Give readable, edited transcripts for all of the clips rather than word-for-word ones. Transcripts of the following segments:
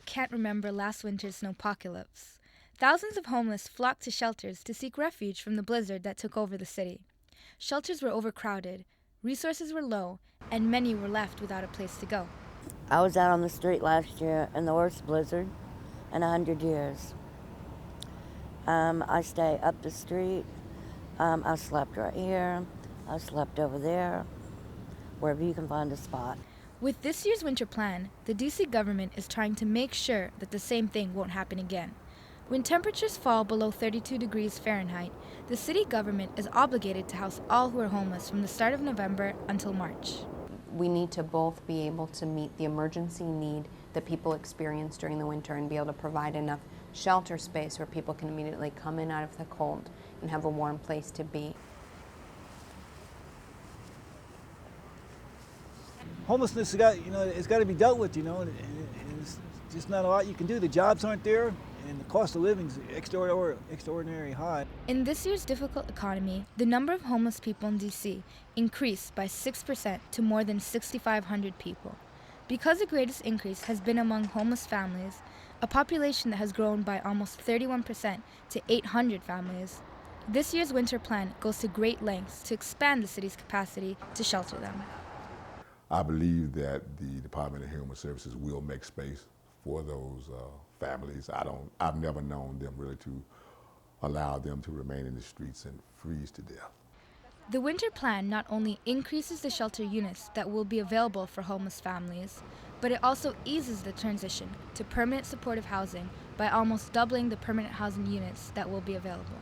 can't remember last winter's snowpocalypse. Thousands of homeless flocked to shelters to seek refuge from the blizzard that took over the city. Shelters were overcrowded, resources were low, and many were left without a place to go. I was out on the street last year in the worst blizzard in 100 years. I stay up the street. I slept right here. I slept over there, wherever you can find a spot. With this year's winter plan, the DC government is trying to make sure that the same thing won't happen again. When temperatures fall below 32 degrees Fahrenheit, the city government is obligated to house all who are homeless from the start of November until March. We need to both be able to meet the emergency need that people experience during the winter and be able to provide enough shelter space where people can immediately come in out of the cold and have a warm place to be. Homelessness it's got to be dealt with, and it's just not a lot you can do. The jobs aren't there, and the cost of living is extraordinarily high. In this year's difficult economy, the number of homeless people in DC increased by 6% to more than 6,500 people. Because the greatest increase has been among homeless families, a population that has grown by almost 31% to 800 families, this year's winter plan goes to great lengths to expand the city's capacity to shelter them. I believe that the Department of Human Services will make space for those families. I've never known them really to allow them to remain in the streets and freeze to death. The winter plan not only increases the shelter units that will be available for homeless families, but it also eases the transition to permanent supportive housing by almost doubling the permanent housing units that will be available.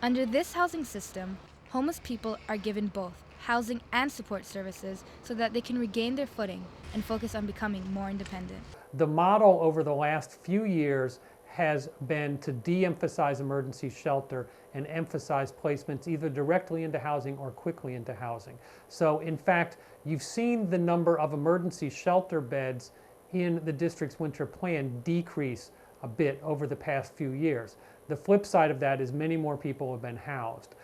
Under this housing system, homeless people are given both housing and support services so that they can regain their footing and focus on becoming more independent. The model over the last few years has been to de-emphasize emergency shelter and emphasize placements either directly into housing or quickly into housing. So in fact, you've seen the number of emergency shelter beds in the district's winter plan decrease a bit over the past few years. The flip side of that is many more people have been housed.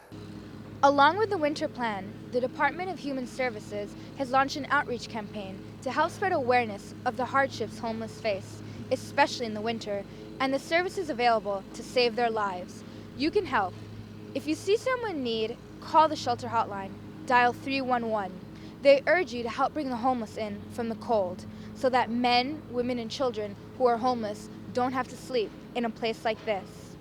Along with the winter plan, the Department of Human Services has launched an outreach campaign to help spread awareness of the hardships homeless face, especially in the winter, and the services available to save their lives. You can help. If you see someone in need, call the shelter hotline, dial 311. They urge you to help bring the homeless in from the cold so that men, women, and children who are homeless don't have to sleep in a place like this.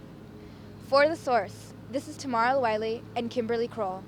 For The Source, this is Tamara Wiley and Kimberly Kroll.